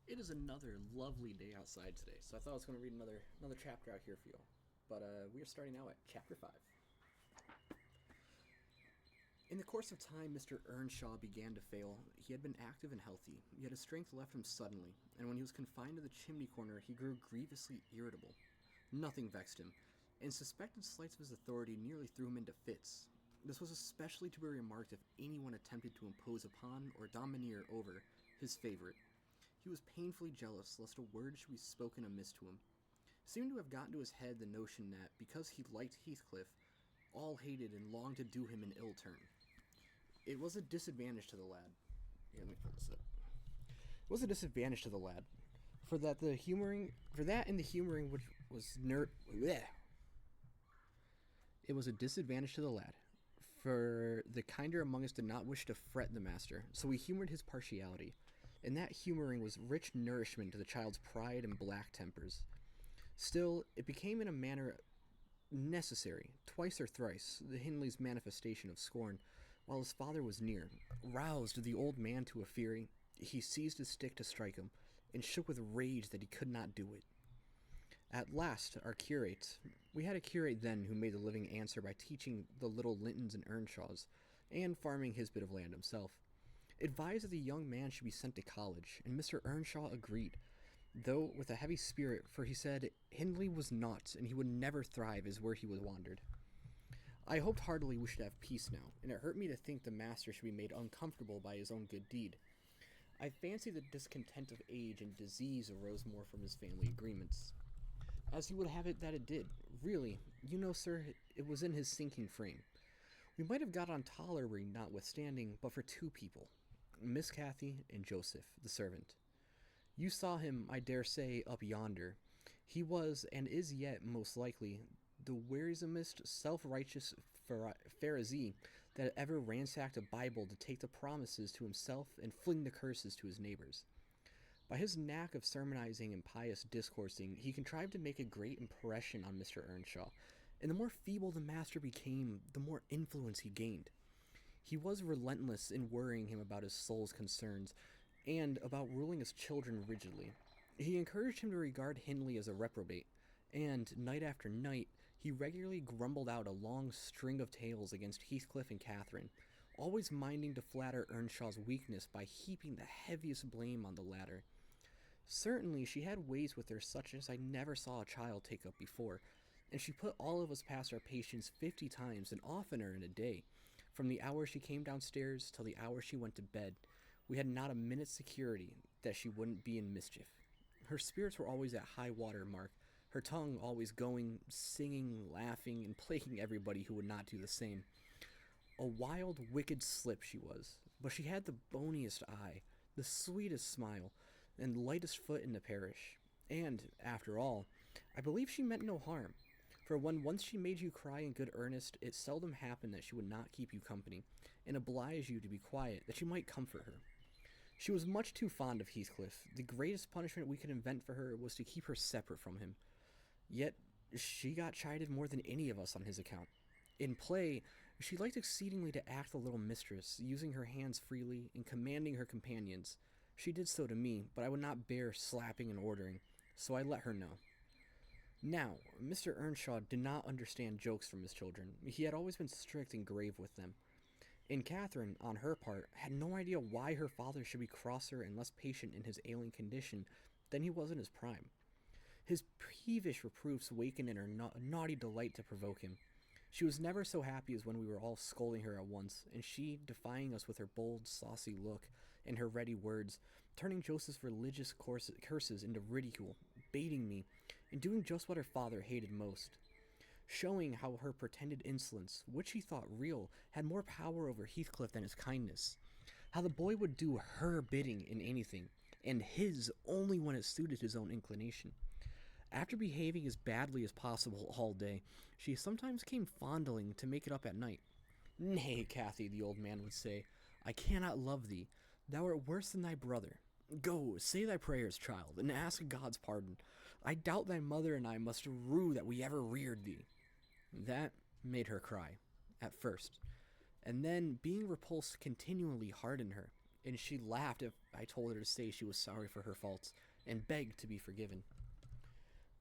It is another lovely day outside today, so I thought I was going to read another chapter out here for you all. But we are starting now at chapter 5. In the course of time, Mr. Earnshaw began to fail. He had been active and healthy, yet his strength left him suddenly, and when he was confined to the chimney corner, he grew grievously irritable. Nothing vexed him, and suspected slights of his authority nearly threw him into fits. This was especially to be remarked if anyone attempted to impose upon or domineer over his favorite. He was painfully jealous lest a word should be spoken amiss to him. It seemed to have gotten to his head the notion that, because he liked Heathcliff, all hated and longed to do him an ill turn. It was a disadvantage to the lad. Here, let me pull this up. It was a disadvantage to the lad, for that in the humoring which was bleh. It was a disadvantage to the lad, for the kinder among us did not wish to fret the master, so we humored his partiality, and that humoring was rich nourishment to the child's pride and black tempers. Still, it became in a manner necessary, twice or thrice, the Hindley's manifestation of scorn, while his father was near, roused the old man to a fury. He seized his stick to strike him, and shook with rage that he could not do it. At last, our curate, we had a curate then who made the living answer by teaching the little Lintons and Earnshaws, and farming his bit of land himself, advised that the young man should be sent to college, and Mr. Earnshaw agreed, though with a heavy spirit, for he said Hindley was naught, and he would never thrive as where he was wandered. I hoped heartily we should have peace now, and it hurt me to think the master should be made uncomfortable by his own good deed. I fancy the discontent of age and disease arose more from his family agreements, as he would have it that it did. Really, you know, sir, it was in his sinking frame. We might have got on tolerably notwithstanding, but for two people, Miss Cathy and Joseph, the servant. You saw him, I dare say, up yonder. He was, and is yet, most likely, the wearisomest self-righteous Pharisee that ever ransacked a Bible to take the promises to himself and fling the curses to his neighbors. By his knack of sermonizing and pious discoursing, he contrived to make a great impression on Mr. Earnshaw, and the more feeble the master became, the more influence he gained. He was relentless in worrying him about his soul's concerns, and about ruling his children rigidly. He encouraged him to regard Hindley as a reprobate, and, night after night, he regularly grumbled out a long string of tales against Heathcliff and Catherine, always minding to flatter Earnshaw's weakness by heaping the heaviest blame on the latter. Certainly, she had ways with her such as I never saw a child take up before, and she put all of us past our patience 50 times and oftener in a day. From the hour she came downstairs till the hour she went to bed, we had not a minute's security that she wouldn't be in mischief. Her spirits were always at high water mark, her tongue always going, singing, laughing, and plaguing everybody who would not do the same. A wild, wicked slip she was, but she had the boniest eye, the sweetest smile, and lightest foot in the parish. And, after all, I believe she meant no harm, for when once she made you cry in good earnest, it seldom happened that she would not keep you company, and oblige you to be quiet, that you might comfort her. She was much too fond of Heathcliff. The greatest punishment we could invent for her was to keep her separate from him. Yet she got chided more than any of us on his account. In play, she liked exceedingly to act the little mistress, using her hands freely and commanding her companions. She did so to me, but I would not bear slapping and ordering, so I let her know. Now, Mr. Earnshaw did not understand jokes from his children. He had always been strict and grave with them. And Catherine, on her part, had no idea why her father should be crosser and less patient in his ailing condition than he was in his prime. His peevish reproofs wakened in her naughty delight to provoke him. She was never so happy as when we were all scolding her at once, and she defying us with her bold, saucy look and her ready words, turning Joseph's religious curses into ridicule, baiting me, and doing just what her father hated most. Showing how her pretended insolence, which he thought real, had more power over Heathcliff than his kindness. How the boy would do her bidding in anything, and his only when it suited his own inclination. After behaving as badly as possible all day, she sometimes came fondling to make it up at night. Nay, Cathy, the old man would say, I cannot love thee. Thou art worse than thy brother. Go, say thy prayers, child, and ask God's pardon. I doubt thy mother and I must rue that we ever reared thee. That made her cry, at first, and then, being repulsed, continually hardened her. and she laughed if I told her to say she was sorry for her faults and begged to be forgiven.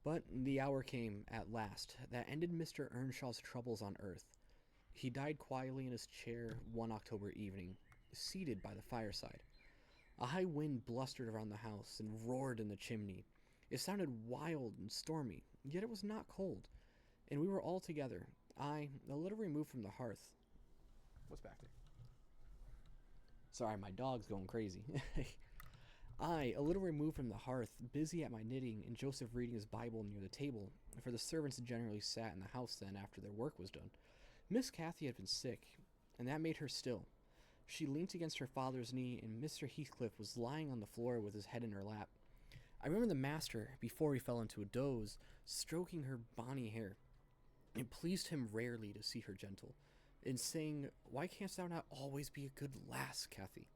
But the hour came, at last, that ended Mr. Earnshaw's troubles on earth. He died quietly in his chair one October evening, seated by the fireside. A high wind blustered around the house and roared in the chimney. It sounded wild and stormy, yet it was not cold, and we were all together, I a little removed from the hearth. What's back there? Sorry, my dog's going crazy. I, a little removed from the hearth, busy at my knitting, and Joseph reading his Bible near the table, for the servants generally sat in the house then after their work was done. Miss Cathy had been sick, and that made her still. She leant against her father's knee, and Mr. Heathcliff was lying on the floor with his head in her lap. I remember the master, before he fell into a doze, stroking her bonny hair. It pleased him rarely to see her gentle, and saying, "Why canst thou not always be a good lass, Cathy?"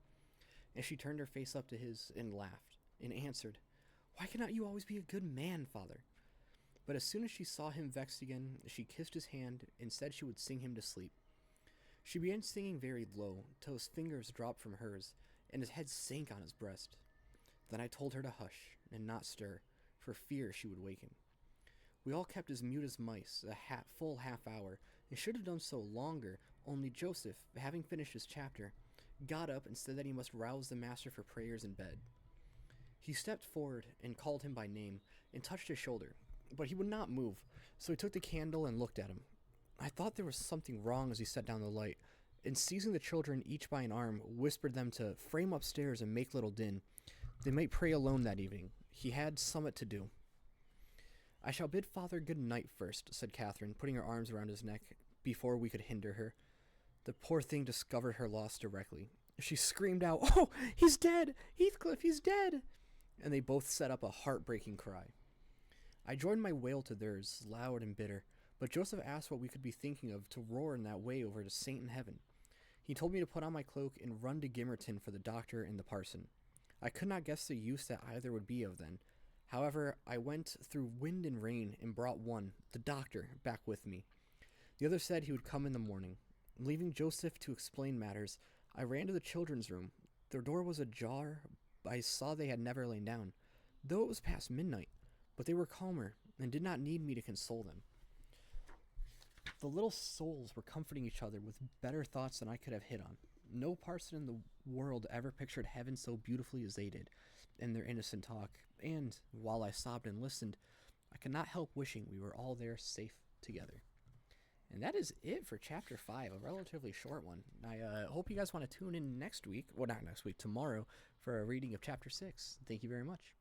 And she turned her face up to his and laughed, and answered, "Why cannot you always be a good man, father?" But as soon as she saw him vexed again, she kissed his hand and said she would sing him to sleep. She began singing very low, till his fingers dropped from hers, and his head sank on his breast. Then I told her to hush, and not stir, for fear she would waken. We all kept as mute as mice a full half hour, and should have done so longer, only Joseph, having finished his chapter, got up and said that he must rouse the master for prayers in bed. He stepped forward and called him by name, and touched his shoulder, but he would not move, so he took the candle and looked at him. I thought there was something wrong as he set down the light, and seizing the children each by an arm, whispered them to frame upstairs and make little din. They might pray alone that evening. He had somewhat to do. "I shall bid father good night first," said Catherine, putting her arms around his neck, before we could hinder her. The poor thing discovered her loss directly. She screamed out, "Oh, he's dead! Heathcliff, he's dead!" And they both set up a heartbreaking cry. I joined my wail to theirs, loud and bitter, but Joseph asked what we could be thinking of to roar in that way over to Saint in heaven. He told me to put on my cloak and run to Gimmerton for the doctor and the parson. I could not guess the use that either would be of then. However, I went through wind and rain and brought one, the doctor, back with me. The other said he would come in the morning. Leaving Joseph to explain matters, I ran to the children's room. Their door was ajar. I saw they had never lain down, though it was past midnight, but they were calmer and did not need me to console them. The little souls were comforting each other with better thoughts than I could have hit on. No parson in the world ever pictured heaven so beautifully as they did in their innocent talk, and, while I sobbed and listened, I could not help wishing we were all there safe together. And that is it for Chapter 5, a relatively short one. I hope you guys want to tune in next week, well, not next week, tomorrow, for a reading of Chapter 6. Thank you very much.